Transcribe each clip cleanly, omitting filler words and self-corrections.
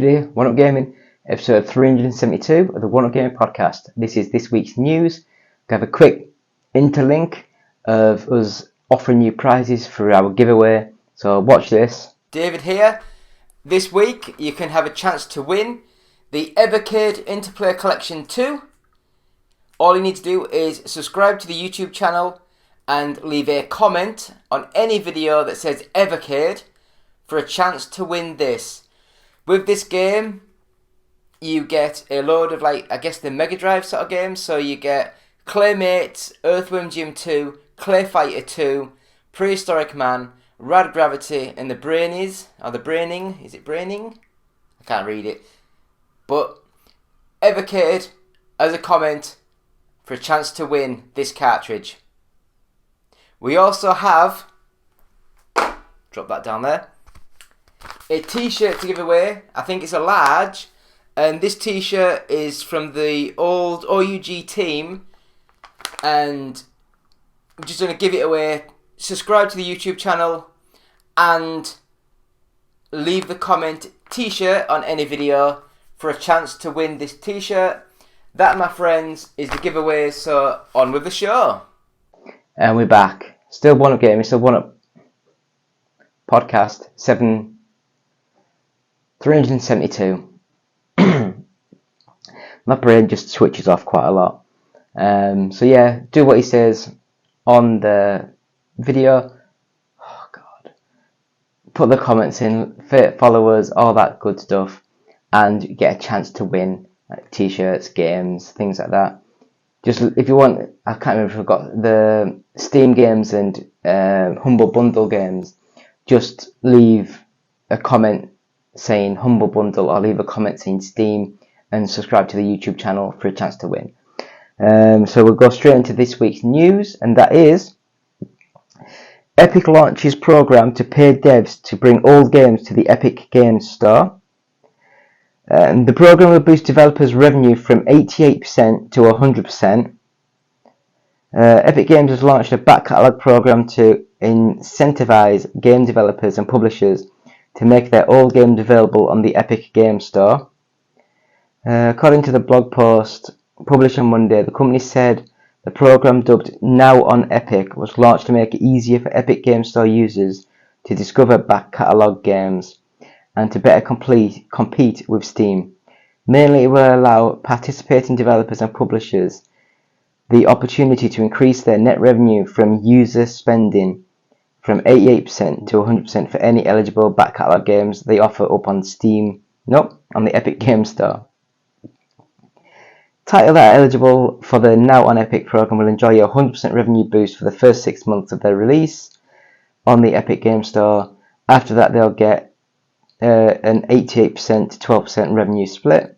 David here, One Up Gaming, episode 372 of the One Up Gaming podcast. This is this week's news. We have a quick interlink of us offering you prizes for our giveaway, so watch this. David here. This week you can have a chance to win the Evercade Interplay Collection 2. All you need to do is subscribe to the YouTube channel and leave a comment on any video that says Evercade for a chance to win this. With this game, you get a load of, the Mega Drive sort of games. So you get Claymates, Earthworm Jim 2, Clay Fighter 2, Prehistoric Man, Rad Gravity, and the Brainies. Or the Braining. Is it Braining? I can't read it. But Evercade as a comment for a chance to win this cartridge. We also have, drop that down there, a t-shirt to give away. I think it's a large, and this t-shirt is from the old OUG team, and I'm just going to give it away. Subscribe to the YouTube channel and leave the comment t-shirt on any video for a chance to win this t-shirt. That, my friends, is the giveaway, so on with the show. And we're back. Still One Up Gaming, still One Up podcast 372. My brain just switches off quite a lot. So yeah, do what he says on the video. Oh God. Put the comments in, follow us, all that good stuff, and you get a chance to win t-shirts, games, things like that. Just if you want, I can't remember if I got the Steam games and Humble Bundle games. Just leave a comment saying Humble Bundle, or leave a comment saying Steam, and subscribe to the YouTube channel for a chance to win. So we'll go straight into this week's news, and that is Epic launches program to pay devs to bring old games to the Epic Games Store. The program will boost developers' revenue from 88% to 100%. Epic Games has launched a back catalogue program to incentivize game developers and publishers to make their old games available on the Epic Games Store. According to the blog post published on Monday, the company said the program, dubbed Now on Epic, was launched to make it easier for Epic Games Store users to discover back catalogue games and to better compete with Steam. Mainly, it will allow participating developers and publishers the opportunity to increase their net revenue from user spending from 88% to 100% for any eligible back catalogue games they offer up on Steam. On the Epic Games Store. Titles that are eligible for the Now on Epic program will enjoy a 100% revenue boost for the first 6 months of their release on the Epic Games Store. After that, they'll get an 88% to 12% revenue split.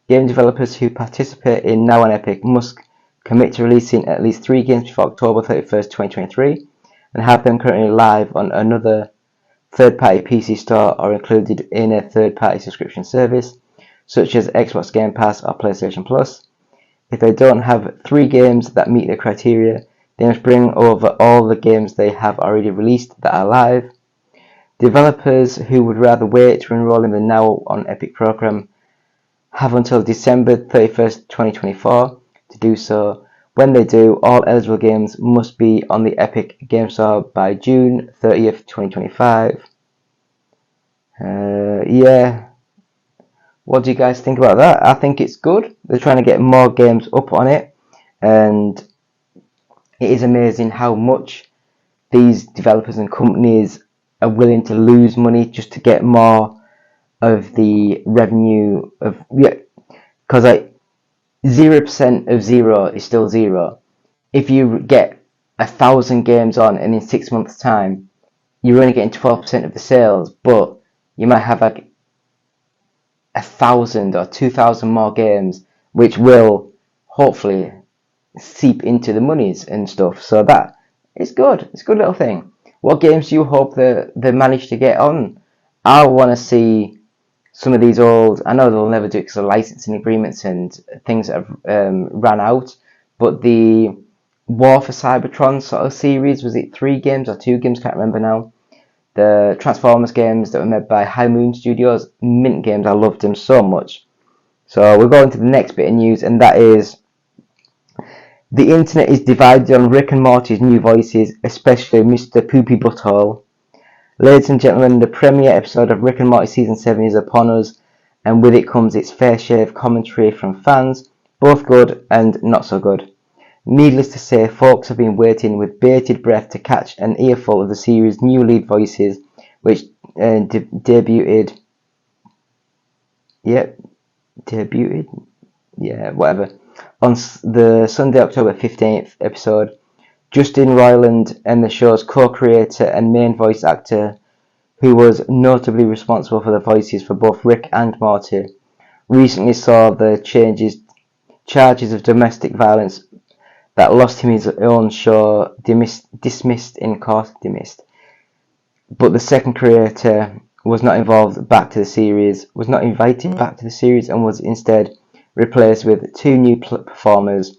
Game developers who participate in Now on Epic must commit to releasing at least 3 games before October 31st, 2023, and have them currently live on another third-party PC store or included in a third-party subscription service, such as Xbox Game Pass or PlayStation Plus. If they don't have 3 games that meet the criteria, they must bring over all the games they have already released that are live. Developers who would rather wait to enroll in the Now on Epic program have until December 31st, 2024 to do so. When they do, all eligible games must be on the Epic Games Store by June 30th, 2025. What do you guys think about that? I think it's good. They're trying to get more games up on it, and it is amazing how much these developers and companies are willing to lose money just to get more of the revenue of, because 0% of 0 is still 0. If you get 1,000 games on and in 6 months time you're only getting 12% of the sales, but you might have 1,000 or 2,000 more games which will hopefully seep into the monies and stuff. So that is good. It's a good little thing. What games do you hope that they manage to get on? I want to see some of these old, I know they'll never do it because of licensing agreements and things that have ran out, but the War for Cybertron sort of series, was it 3 games or 2 games, can't remember now. the Transformers games that were made by High Moon Studios. Mint games, I loved them so much. So we'll go into the next bit of news, and that is the internet is divided on Rick and Morty's new voices, especially Mr. Poopy Butthole. Ladies and gentlemen, the premiere episode of Rick and Morty Season 7 is upon us, and with it comes its fair share of commentary from fans, both good and not so good. Needless to say, folks have been waiting with bated breath to catch an earful of the series' new lead voices, which debuted. On the Sunday, October 15th episode. Justin Roiland, and the show's co-creator and main voice actor, who was notably responsible for the voices for both Rick and Morty, recently saw the charges of domestic violence that lost him his own show dismissed in court. But the second creator was not invited back to the series, and was instead replaced with two new performers.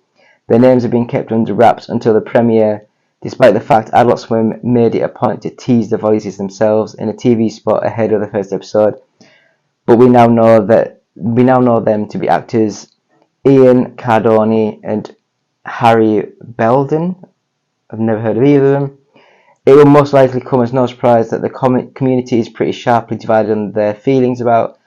Their names have been kept under wraps until the premiere, despite the fact Adult Swim made it a point to tease the voices themselves in a TV spot ahead of the first episode. But we now know them to be actors Ian Cardoni and Harry Belden. I've never heard of either of them. It will most likely come as no surprise that the community is pretty sharply divided on their feelings about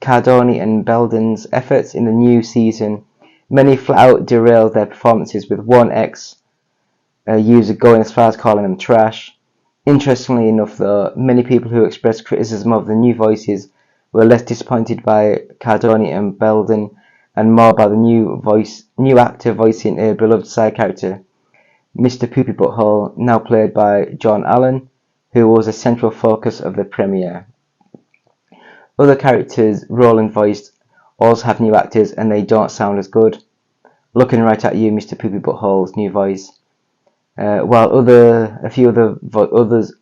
Cardoni and Belden's efforts in the new season. Many flat out derailed their performances, with one ex-user going as far as calling them trash. Interestingly enough, though, many people who expressed criticism of the new voices were less disappointed by Cardoni and Belden and more by the new actor voicing a beloved side character, Mr. Poopy Butthole, now played by John Allen, who was a central focus of the premiere. Other characters Roland voiced also have new actors, and they don't sound as good. Looking right at you, Mr. Poopy Butthole's new voice. While a few others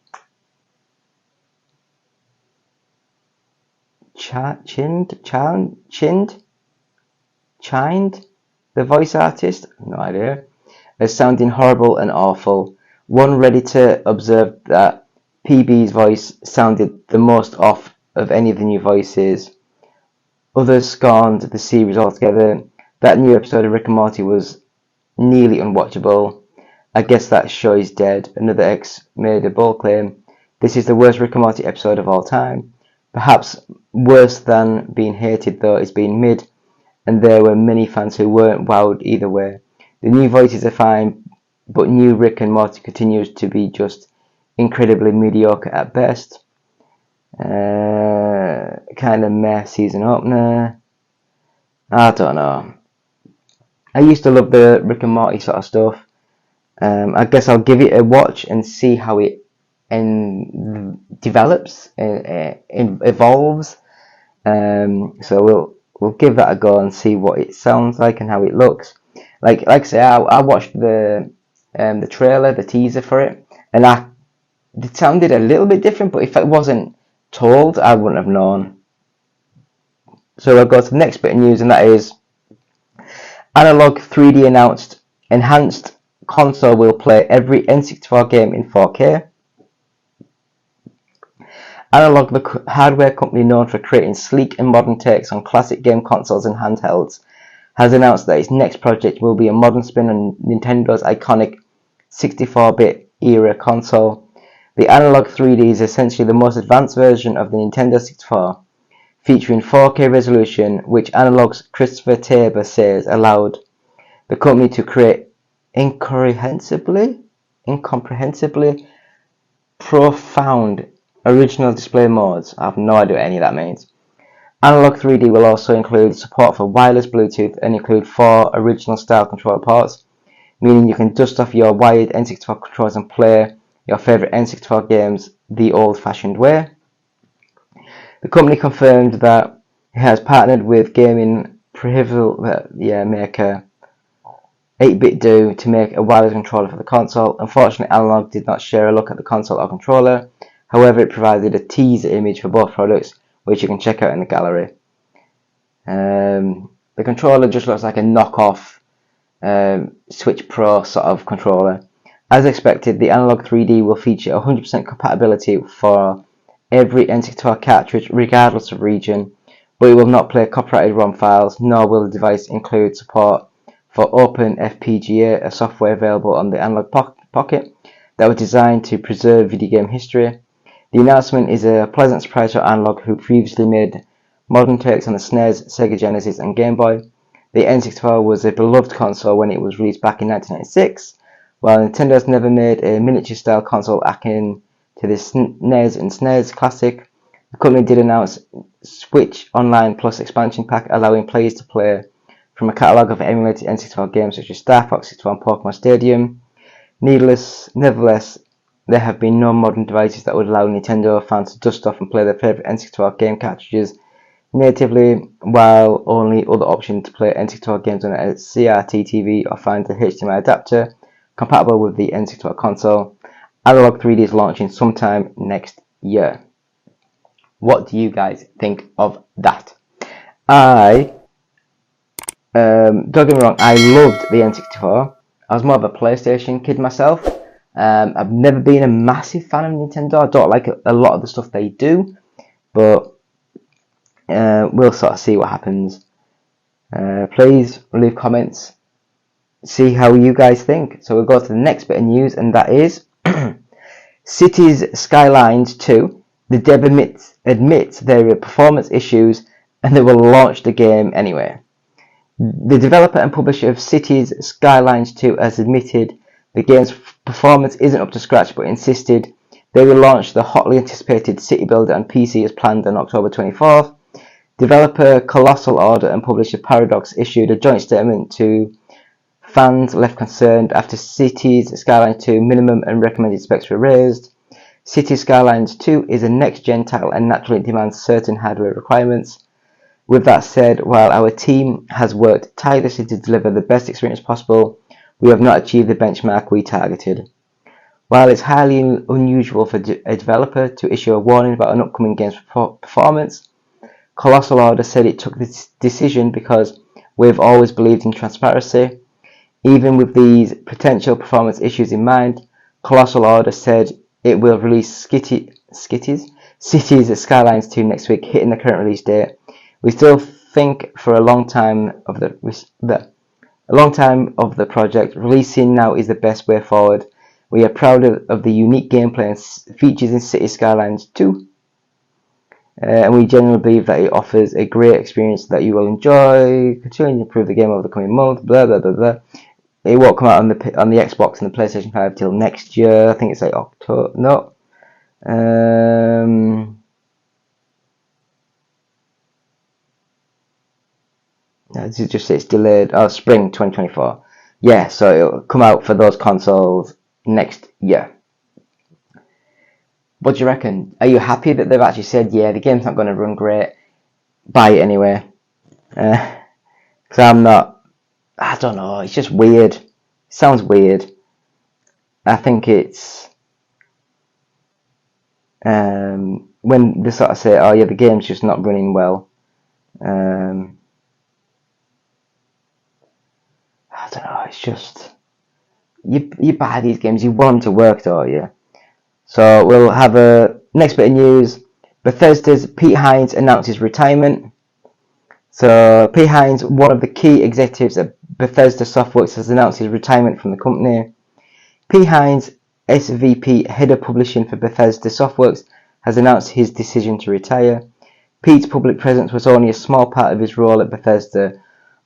chimed the voice artist, no idea, as sounding horrible and awful. One ready to observe that PB's voice sounded the most off of any of the new voices. Others scorned the series altogether. That new episode of Rick and Morty was nearly unwatchable. I guess that show is dead. Another ex made a bold claim. This is the worst Rick and Morty episode of all time. Perhaps worse than being hated, though, is being mid, and there were many fans who weren't wowed either way. The new voices are fine, but new Rick and Morty continues to be just incredibly mediocre at best. Kind of meh season opener. I don't know. I used to love the Rick and Morty sort of stuff. I guess I'll give it a watch and see how it develops, evolves. So we'll give that a go and see what it sounds like and how it looks. Like I say, I watched the trailer, the teaser for it, and it sounded a little bit different. But if it wasn't told, I wouldn't have known. So I'll go to the next bit of news, and that is Analog 3D announced enhanced console will play every N64 game in 4K. Analog, the hardware company known for creating sleek and modern takes on classic game consoles and handhelds, has announced that its next project will be a modern spin on Nintendo's iconic 64-bit era console. The Analog 3D is essentially the most advanced version of the Nintendo 64, featuring 4K resolution, which Analog's Christopher Tabor says allowed the company to create incomprehensibly profound original display modes. I have no idea what any of that means. Analog 3D will also include support for wireless Bluetooth and include 4 original style controller ports, meaning you can dust off your wired N64 controllers and play your favourite N64 games the old-fashioned way. The company confirmed that it has partnered with gaming maker 8-Bit Do to make a wireless controller for the console. Unfortunately, Analog did not share a look at the console or controller. However, it provided a teaser image for both products, which you can check out in the gallery. The controller just looks like a knockoff Switch Pro sort of controller. As expected, the Analog 3D will feature 100% compatibility for every N64 cartridge regardless of region, but it will not play copyrighted ROM files, nor will the device include support for OpenFPGA, a software available on the Analog Pocket that was designed to preserve video game history. The announcement is a pleasant surprise for Analog, who previously made modern takes on the SNES, Sega Genesis, and Game Boy. The N64 was a beloved console when it was released back in 1996, while Nintendo has never made a miniature-style console akin to the SNES and SNES Classic. The company did announce Switch Online Plus expansion pack, allowing players to play from a catalogue of emulated N64 games such as Star Fox 64 and Pokemon Stadium. Nevertheless, there have been no modern devices that would allow Nintendo fans to dust off and play their favourite N64 game cartridges natively, while only other option to play N64 games on a CRT TV or find a HDMI adapter compatible with the N64 console. Analog 3D is launching sometime next year. What do you guys think of that? Don't get me wrong, I loved the N64. I was more of a PlayStation kid myself. I've never been a massive fan of Nintendo. I don't like a lot of the stuff they do, but we'll sort of see what happens. Please leave comments, see how you guys think. So we'll go to the next bit of news, and that is Cities Skylines 2. The dev admits there are performance issues, and they will launch the game anyway. The developer and publisher of Cities Skylines 2 has admitted the game's performance isn't up to scratch, but insisted they will launch the hotly anticipated City Builder on PC as planned on October 24th. Developer Colossal Order and publisher Paradox issued a joint statement to fans left concerned after Cities Skylines 2 minimum and recommended specs were raised. Cities Skylines 2 is a next-gen title and naturally demands certain hardware requirements. With that said, while our team has worked tirelessly to deliver the best experience possible, we have not achieved the benchmark we targeted. While it's highly unusual for a developer to issue a warning about an upcoming game's performance, Colossal Order said it took this decision because we've always believed in transparency. Even with these potential performance issues in mind, Colossal Order said it will release Cities Skylines 2 next week, hitting the current release date. We still think for a long time of the project, releasing now is the best way forward. We are proud of the unique gameplay and features in Cities Skylines 2, and we genuinely believe that it offers a great experience that you will enjoy. Continuing to improve the game over the coming months. Blah blah blah blah. It won't come out on the Xbox and the PlayStation 5 till next year. I think it's like October. No. This is just it's delayed. Oh, spring 2024. Yeah, so it'll come out for those consoles next year. What do you reckon? Are you happy that they've actually said, yeah, the game's not going to run great, buy it anyway? Because I'm not. I don't know. It's just weird. It sounds weird. I think it's when they sort of say, oh yeah, the game's just not running well. I don't know, it's just you buy these games, you want them to work, don't you? So we'll have a next bit of news. Bethesda's Pete Hines announces retirement. So Pete Hines, one of the key executives at Bethesda Softworks, has announced his retirement from the company. Pete Hines, SVP, head of publishing for Bethesda Softworks, has announced his decision to retire. Pete's public presence was only a small part of his role at Bethesda,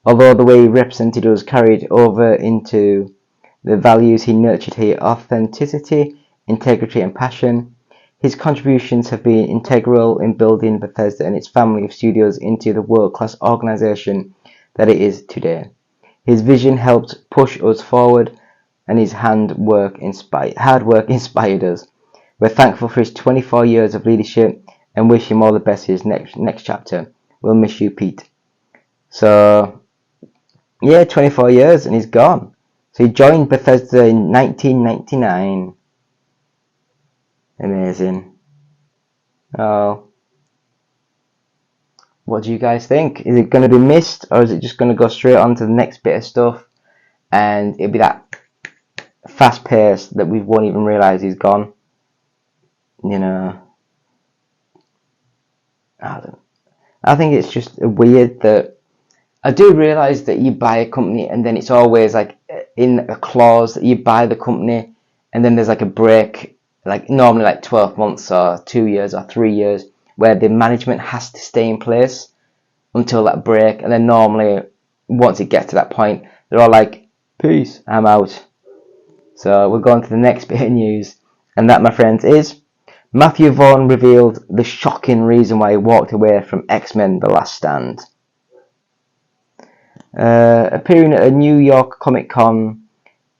although the way he represented us carried over into the values he nurtured here: authenticity, integrity, and passion. His contributions have been integral in building Bethesda and its family of studios into the world-class organization that it is today. His vision helped push us forward, and his hard work inspired us. We're thankful for his 24 years of leadership and wish him all the best in his next chapter. We'll miss you, Pete. So, yeah, 24 years and he's gone. So he joined Bethesda in 1999. Amazing. Oh. What do you guys think? Is it going to be missed, or is it just going to go straight on to the next bit of stuff and it'll be that fast paced that we won't even realise he's gone. You know, I think it's just weird that I do realise that you buy a company and then it's always like in a clause that you buy the company and then there's like a break, like normally like 12 months or 2 years or 3 years, where the management has to stay in place until that break, and then normally once it gets to that point they're all like, peace, I'm out. So we're going to the next bit of news, and that, my friends, is Matthew Vaughn revealed the shocking reason why he walked away from X-Men The Last Stand. Appearing at a New York Comic Con,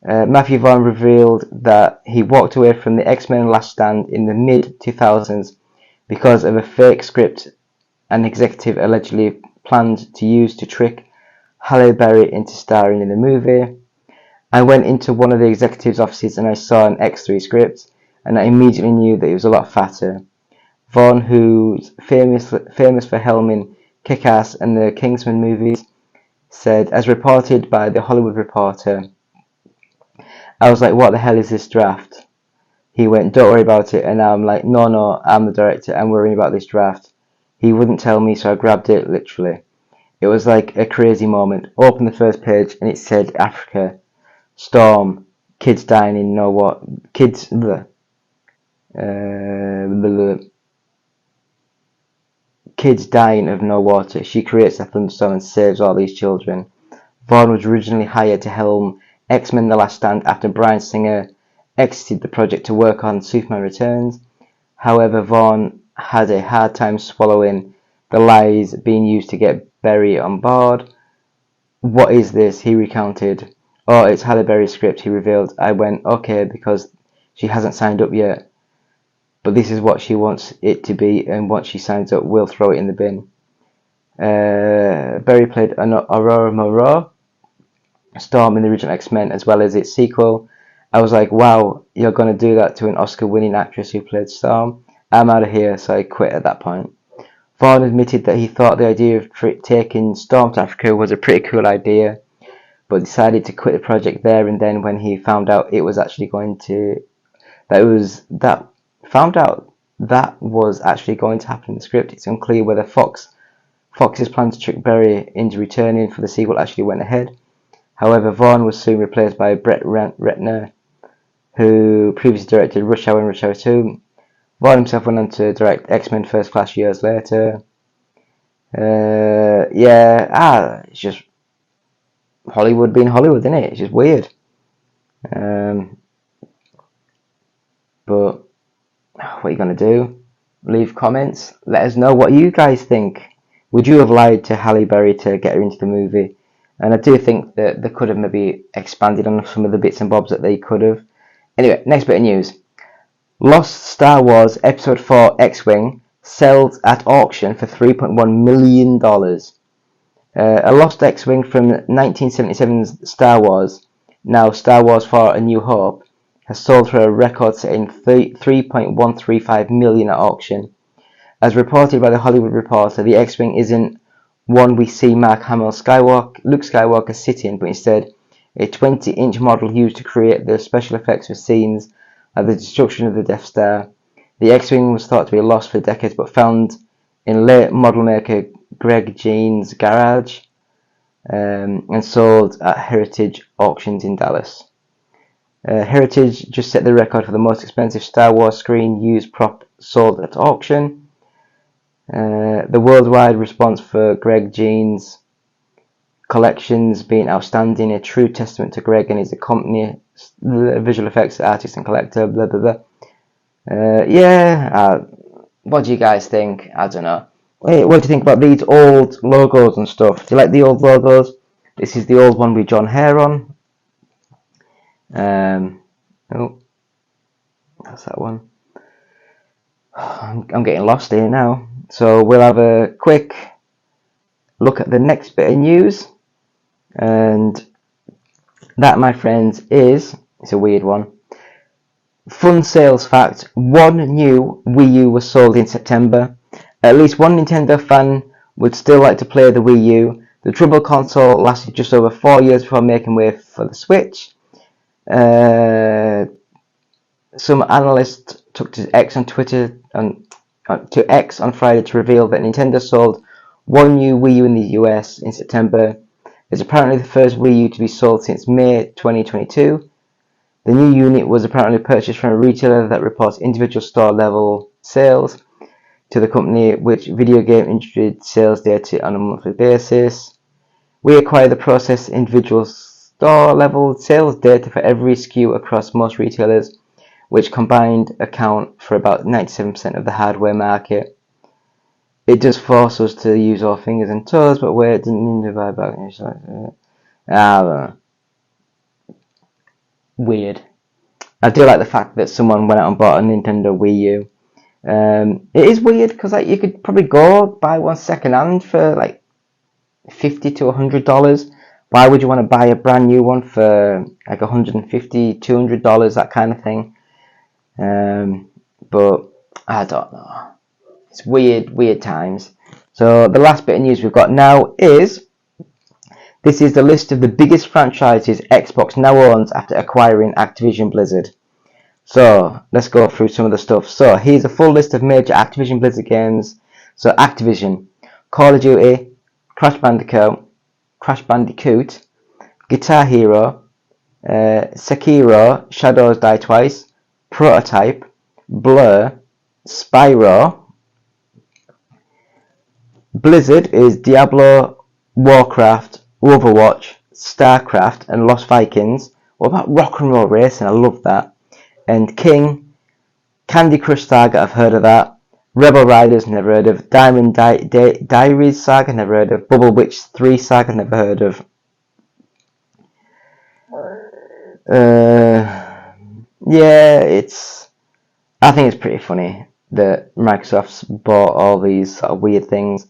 Matthew Vaughn revealed that he walked away from the X-Men Last Stand in the mid-2000s because of a fake script an executive allegedly planned to use to trick Halle Berry into starring in the movie. I went into one of the executive's offices and I saw an X3 script, and I immediately knew that he was a lot fatter. Vaughn, who's famous for helming Kick-Ass and the Kingsman movies, said, as reported by The Hollywood Reporter, I was like, what the hell is this draft? He went, don't worry about it, and now I'm like, no, I'm the director, I'm worrying about this draft. He wouldn't tell me, so I grabbed it, literally. It was like a crazy moment. Opened the first page and it said Africa, storm, kids dying in no water, kids dying of no water. She creates a thunderstorm and saves all these children. Vaughn was originally hired to helm X-Men The Last Stand after Bryan Singer exited the project to work on Superman Returns. However, Vaughn had a hard time swallowing the lies being used to get Berry on board. What is this? He recounted. Oh, it's Halle Berry's script, he revealed. I went, okay, because she hasn't signed up yet. But this is what she wants it to be, and once she signs up, we'll throw it in the bin. Berry played Aurora Moreau, Storm in the original X-Men, as well as its sequel. I was like, wow, you're going to do that to an Oscar-winning actress who played Storm? I'm out of here, so I quit at that point. Vaughn admitted that he thought the idea of taking Storm to Africa was a pretty cool idea, but decided to quit the project there and then when he found out it was actually going to that was actually going to happen in the script. It's unclear whether Fox's plan to trick Berry into returning for the sequel actually went ahead. However, Vaughn was soon replaced by Brett Ratner, who previously directed Rush Hour and Rush Hour 2. Vaughn himself went on to direct X-Men First Class years later. It's just Hollywood being Hollywood, isn't it? It's just weird. But what are you going to do? Leave comments. Let us know what you guys think. Would you have lied to Halle Berry to get her into the movie? And I do think that they could have maybe expanded on some of the bits and bobs that they could have. Anyway, next bit of news. Lost Star Wars Episode 4 X-Wing sells at auction for $3.1 million. A lost X-Wing from 1977's Star Wars, now Star Wars 4 A New Hope, has sold for a record-setting $3.135 million at auction. As reported by The Hollywood Reporter, the X-Wing isn't one we see Luke Skywalker sit in, but instead a 20-inch model used to create the special effects for scenes of the destruction of the Death Star. The X-Wing was thought to be lost for decades, but found in late model maker Greg Jean's garage and sold at Heritage Auctions in Dallas. Heritage just set the record for the most expensive Star Wars screen used prop sold at auction. The worldwide response for Greg Jean's collections being outstanding, a true testament to Greg and his company, visual effects artist and collector, blah blah blah. What do you guys think? I don't know. Wait, what do you think about these old logos and stuff? Do you like the old logos? This is the old one with John Hare on. That's that one. I'm getting lost here now. So we'll have a quick look at the next bit of news. And that, my friends, it's a weird one. Fun sales fact, one new Wii U was sold in September. At least one Nintendo fan would still like to play the Wii U. The troubled console lasted just over 4 years before making way for the Switch. Some analysts took to X on Twitter to X on Friday to reveal that Nintendo sold one new Wii U in the US in September. It's apparently the first Wii U to be sold since May 2022. The new unit was apparently purchased from a retailer that reports individual store level sales to the company, which video game industry sales data on a monthly basis. We acquire the process individual store level sales data for every SKU across most retailers, which combined account for about 97% of the hardware market. It does force us to use our fingers and toes, but where it didn't need to buy back. I don't know. Weird. I do like the fact that someone went out and bought a Nintendo Wii U. It is weird because you could probably go buy one second hand for like $50 to $100. Why would you want to buy a brand new one for like $150, $200, that kind of thing? But I don't know. It's weird times. So the last bit of news we've got now is this is the list of the biggest franchises Xbox now owns after acquiring Activision-Blizzard. So let's go through some of the stuff. So here's a full list of major Activision-Blizzard games. So Activision, Call of Duty, Crash Bandicoot, Guitar Hero, Sekiro, Shadows Die Twice, Prototype, Blur, Spyro. Blizzard is Diablo, Warcraft, Overwatch, Starcraft, and Lost Vikings. What about Rock and Roll Racing? I love that. And King, Candy Crush Saga, I've heard of that. Rebel Riders, never heard of. Diamond Diaries Saga, never heard of. Bubble Witch 3 Saga, never heard of. Yeah, I think it's pretty funny that Microsoft's bought all these sort of weird things.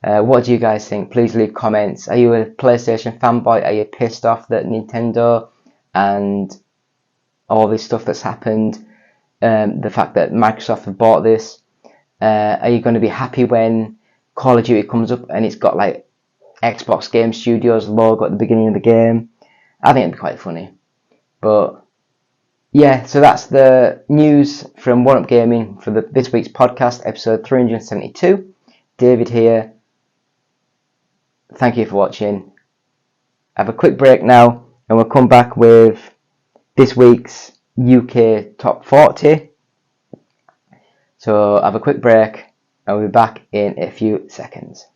What do you guys think? Please leave comments. Are you a PlayStation fanboy? Are you pissed off that Nintendo and all this stuff that's happened, the fact that Microsoft have bought this? Are you going to be happy when Call of Duty comes up and it's got like Xbox Game Studios logo at the beginning of the game? I think it'd be quite funny. But yeah, so that's the news from One Up Gaming for this week's podcast, episode 372. David here. Thank you for watching. Have a quick break now, and we'll come back with this week's UK Top 40. So have a quick break, and we'll be back in a few seconds.